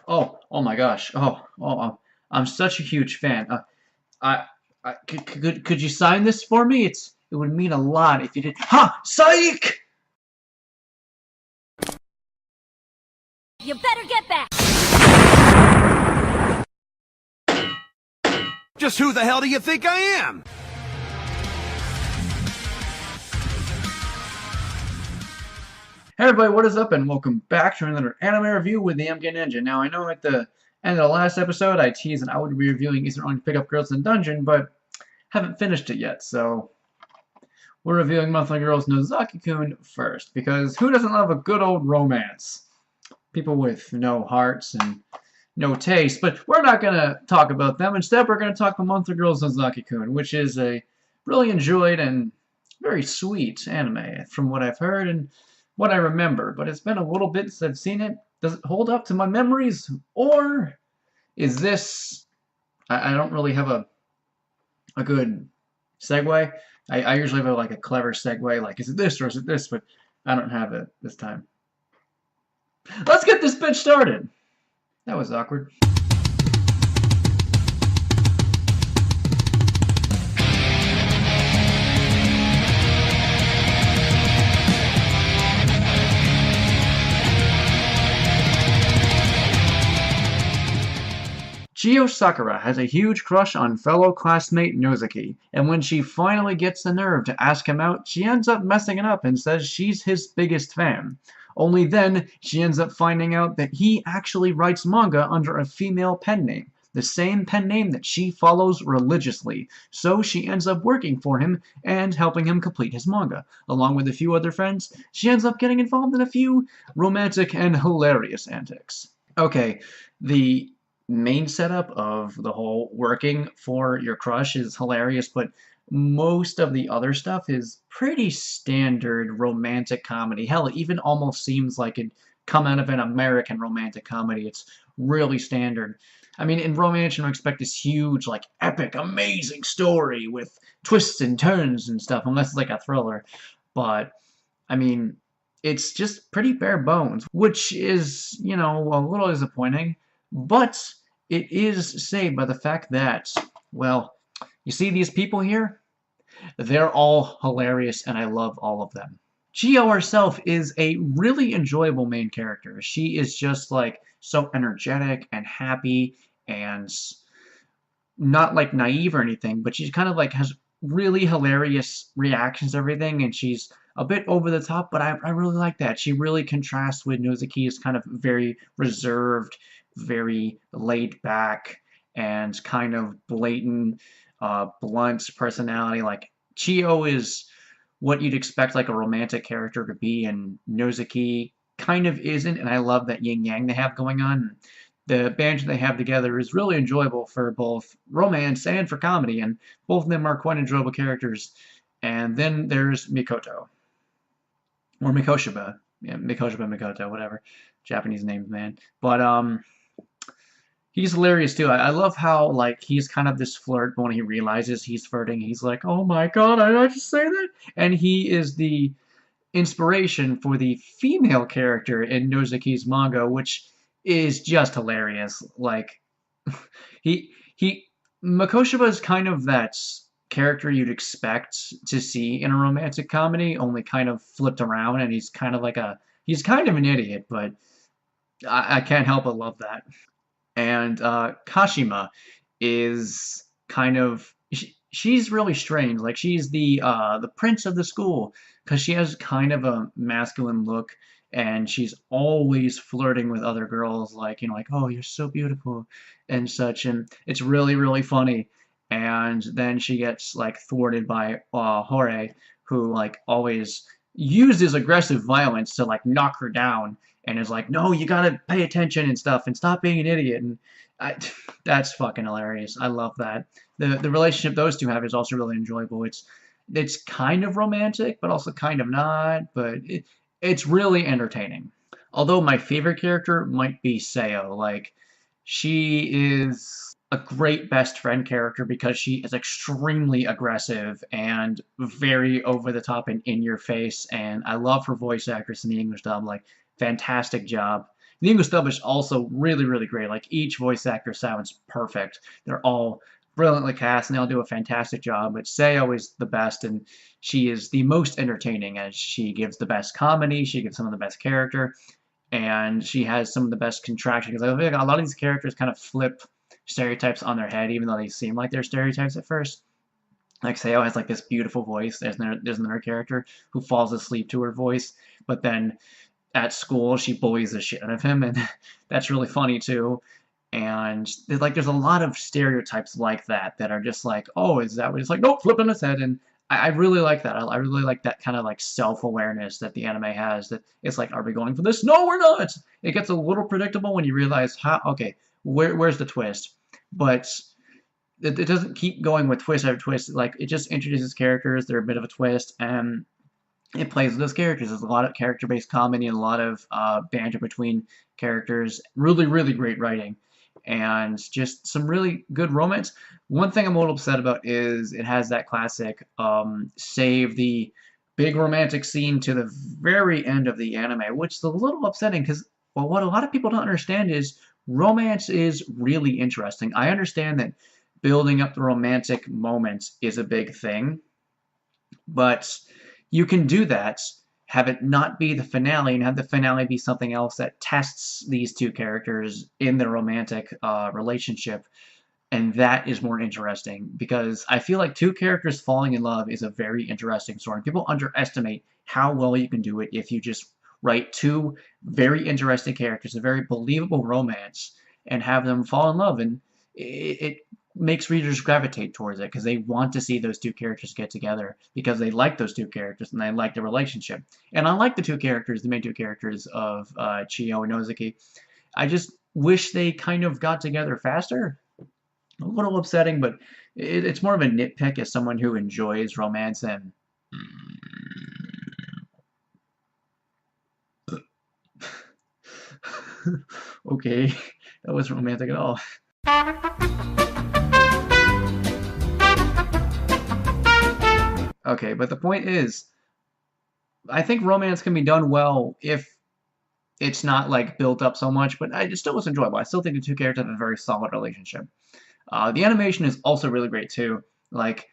Oh my gosh. I'm such a huge fan. I, could you sign this for me? It would mean a lot if you did. Ha! Psych! You better get back! Just who the hell do you think I am? Hey everybody, what is up, and welcome back to another anime review with the TheMKninja. Now, I know at the end of the last episode, I teased that I would be reviewing Eastern Only Pick Up Girls in Dungeon, but haven't finished it yet, so we're reviewing Monthly Girls Nozaki-Kun first, because who doesn't love a good old romance? People with no hearts and no taste, but we're not going to talk about them. Instead, we're going to talk about Monthly Girls Nozaki-Kun, which is a really enjoyed and very sweet anime, from what I've heard and what I remember, but it's been a little bit since I've seen it. Does it hold up to my memories, or is this... I don't really have a good segue. I usually have like a clever segue, like is it this or is it this, but I don't have it this time. Let's get this bitch started! That was awkward. Chio Sakura has a huge crush on fellow classmate Nozaki, and when she finally gets the nerve to ask him out, she ends up messing it up and says she's his biggest fan. Only then, she ends up finding out that he actually writes manga under a female pen name, the same pen name that she follows religiously, so she ends up working for him and helping him complete his manga. Along with a few other friends, she ends up getting involved in a few romantic and hilarious antics. Okay, the main setup of the whole working for your crush is hilarious, but most of the other stuff is pretty standard romantic comedy. Hell, it even almost seems like it'd come out of an American romantic comedy. It's really standard. I mean, in romance, you don't expect this huge, like, epic, amazing story with twists and turns and stuff, unless it's like a thriller. But, I mean, it's just pretty bare bones, which is, you know, a little disappointing. But it is saved by the fact that, well, you see these people here? They're all hilarious, and I love all of them. Chio herself is a really enjoyable main character. She is just, like, so energetic and happy and not, like, naive or anything, but she's kind of, like, has really hilarious reactions to everything, and she's a bit over the top, but I really like that. She really contrasts with Nozaki's kind of very reserved, very laid back, and kind of blatant, blunt personality. Like, Chio is what you'd expect like a romantic character to be, and Nozaki kind of isn't, and I love that yin-yang they have going on. The banter they have together is really enjoyable for both romance and for comedy, and both of them are quite enjoyable characters. And then there's Mikoto. Or Mikoshiba. Yeah, Mikoshiba, Mikoto, whatever. Japanese names, man. But, he's hilarious too. I love how, like, he's kind of this flirt, but when he realizes he's flirting, he's like, oh my god, I just say that? And he is the inspiration for the female character in Nozaki's manga, which is just hilarious. Like, Mikoshiba is kind of that character you'd expect to see in a romantic comedy, only kind of flipped around, and he's kind of like he's kind of an idiot, but I can't help but love that. And Kashima is kind of she's really strange. Like, she's the prince of the school, because she has kind of a masculine look, and she's always flirting with other girls, like, you know, like, oh, you're so beautiful and such, and it's really, really funny. And then she gets, like, thwarted by Hore, who, like, always uses aggressive violence to, like, knock her down, and is like, no, you gotta pay attention and stuff, and stop being an idiot. And that's fucking hilarious. I love that. The relationship those two have is also really enjoyable. It's kind of romantic, but also kind of not, but it's really entertaining. Although my favorite character might be Seo. Like, she is a great best friend character because she is extremely aggressive and very over the top and in your face, and I love her voice actress in the English dub. Like, fantastic job. The English dub is also really, really great. Like, each voice actor sounds perfect. They're all brilliantly cast, and they all do a fantastic job. But Seo is the best, and she is the most entertaining, as she gives the best comedy, she gives some of the best character, and she has some of the best contraction. Because I feel like a lot of these characters kind of flip stereotypes on their head, even though they seem like they're stereotypes at first. Like, Seo has like this beautiful voice. There's another character who falls asleep to her voice, but then at school she bullies the shit out of him, and that's really funny too. And there's a lot of stereotypes like that that are just like, oh, is that what it's like? Nope, flip on his head. And I really like that. I really like that kind of like self-awareness that the anime has. That it's like, are we going for this? No, we're not. It gets a little predictable when you realize how. Okay, where's the twist? But it doesn't keep going with twist after twist. Like, it just introduces characters. They're a bit of a twist, and it plays with those characters. There's a lot of character-based comedy and a lot of banter between characters. Really, really great writing, and just some really good romance. One thing I'm a little upset about is it has that classic save the big romantic scene to the very end of the anime, which is a little upsetting because, well, what a lot of people don't understand is romance is really interesting. I understand that building up the romantic moments is a big thing, but you can do that, have it not be the finale, and have the finale be something else that tests these two characters in their romantic relationship, and that is more interesting, because I feel like two characters falling in love is a very interesting story. People underestimate how well you can do it if you just write two very interesting characters, a very believable romance, and have them fall in love, and it makes readers gravitate towards it because they want to see those two characters get together because they like those two characters and they like the relationship. And I like the two characters, the main two characters of Chiyo and Nozaki. I just wish they kind of got together faster. A little upsetting, but it's more of a nitpick as someone who enjoys romance and okay, that wasn't romantic at all. Okay, but the point is, I think romance can be done well if it's not like built up so much, but it still was enjoyable. I still think the two characters have a very solid relationship. The animation is also really great too. Like,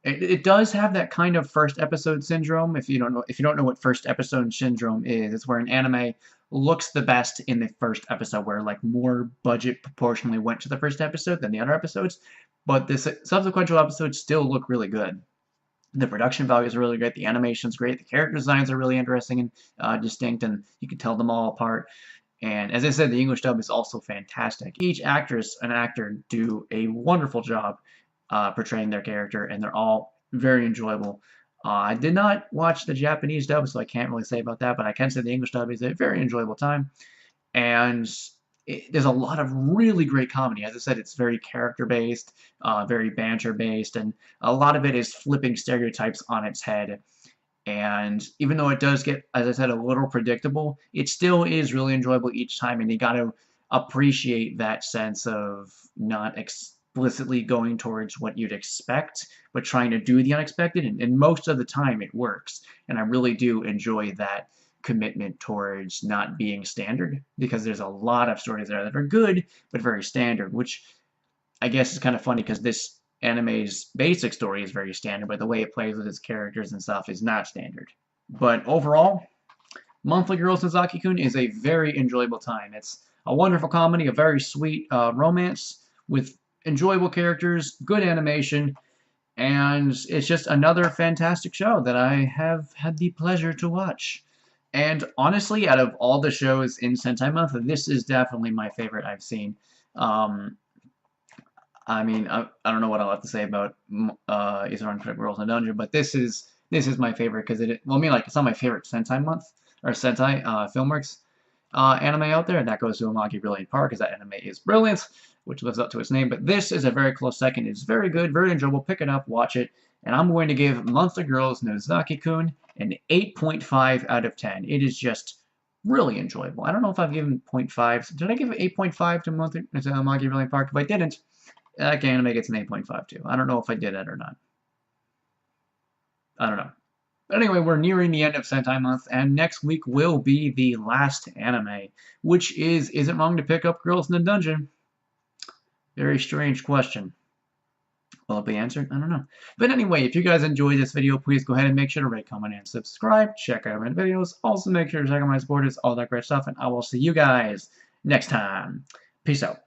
it does have that kind of first episode syndrome. If you don't know what first episode syndrome is, it's where an anime looks the best in the first episode, where like more budget proportionally went to the first episode than the other episodes, but the subsequent episodes still look really good. The production values are really great. The animation's great. The character designs are really interesting and distinct, and you can tell them all apart. And as I said, the English dub is also fantastic. Each actress and actor do a wonderful job portraying their character, and they're all very enjoyable. I did not watch the Japanese dub, so I can't really say about that, but I can say the English dub is a very enjoyable time. And there's a lot of really great comedy. As I said, it's very character-based, very banter-based, and a lot of it is flipping stereotypes on its head. And even though it does get, as I said, a little predictable, it still is really enjoyable each time, and you got to appreciate that sense of not explicitly going towards what you'd expect, but trying to do the unexpected, and most of the time it works. And I really do enjoy that commitment towards not being standard, because there's a lot of stories there that are good but very standard, which I guess is kind of funny because this anime's basic story is very standard, but the way it plays with its characters and stuff is not standard. But overall, Monthly Girls Nozaki-Kun is a very enjoyable time. It's a wonderful comedy, a very sweet romance with enjoyable characters, good animation, and it's just another fantastic show that I have had the pleasure to watch. And honestly, out of all the shows in Sentai Month, this is definitely my favorite I've seen. I mean, I don't know what I'll have to say about Izuru Girls in a Dungeon, but this is my favorite because well, I mean, like, it's not my favorite Sentai Month or Sentai Filmworks anime out there, and that goes to Amagi Brilliant Park, because that anime is brilliant, which lives up to its name. But this is a very close second. It's very good, very enjoyable. Pick it up, watch it, and I'm going to give Monthly Girls Nozaki-Kun an 8.5 out of 10. It is just really enjoyable. I don't know if I've given 0.5. Did I give 8.5 to Amagi Brilliant Park? If I didn't, that anime gets an 8.5 too. I don't know if I did it or not. I don't know. But anyway, we're nearing the end of Sentai Month, and next week will be the last anime, which is it wrong to pick up Girls in the Dungeon? Very strange question. Will it be answered? I don't know. But anyway, if you guys enjoyed this video, please go ahead and make sure to rate, comment, and subscribe. Check out my videos. Also, make sure to check out my supporters, all that great stuff, and I will see you guys next time. Peace out.